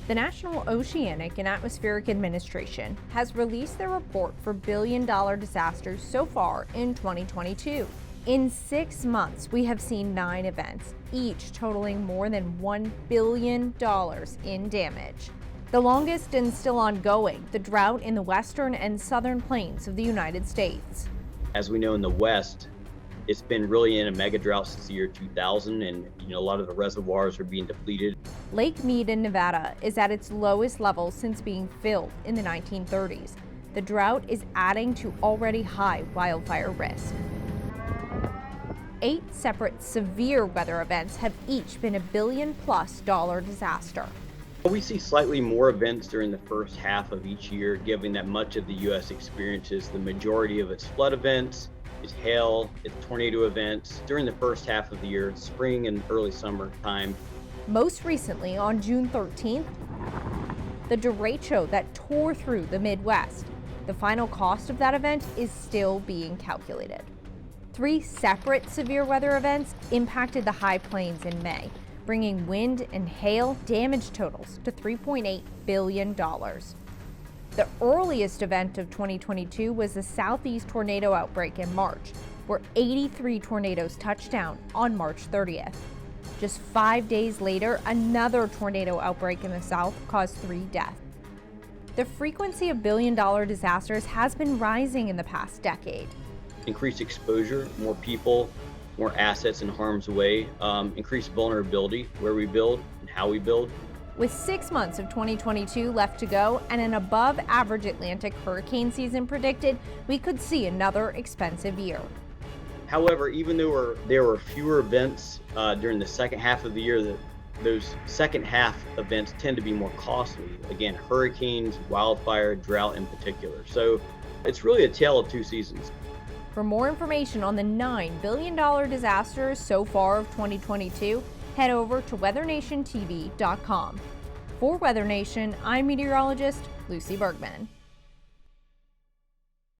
The National Oceanic and Atmospheric Administration has released their report for billion-dollar disasters so far in 2022. In 6 months, we have seen 9 events, each totaling more than $1 billion in damage. The longest and still ongoing, the drought in the western and southern plains of the United States. As we know in the West, it's been really in a mega drought since the year 2000, and a lot of the reservoirs are being depleted. Lake Mead in Nevada is at its lowest level since being filled in the 1930s. The drought is adding to already high wildfire risk. 8 separate severe weather events have each been $1 billion+ disaster. We see slightly more events during the first half of each year, given that much of the U.S. experiences the majority of its flood events, its hail, its tornado events during the first half of the year, spring and early summer time. Most recently, on June 13th, the derecho that tore through the Midwest. The final cost of that event is still being calculated. 3 separate severe weather events impacted the high plains in May, bringing wind and hail damage totals to $3.8 billion. The earliest event of 2022 was the Southeast tornado outbreak in March, where 83 tornadoes touched down on March 30th. Just 5 days later, another tornado outbreak in the South caused 3 deaths. The frequency of billion-dollar disasters has been rising in the past decade. Increased exposure, more people, more assets in harm's way, increased vulnerability where we build and how we build. With 6 months of 2022 left to go and an above-average Atlantic hurricane season predicted, we could see another expensive year. However, even though there were fewer events during the second half of the year, those second half events tend to be more costly. Again, hurricanes, wildfire, drought in particular. So it's really a tale of 2 seasons. For more information on the $9 billion disasters so far of 2022, head over to weathernationtv.com. For Weather Nation, I'm meteorologist Lucy Bergemann.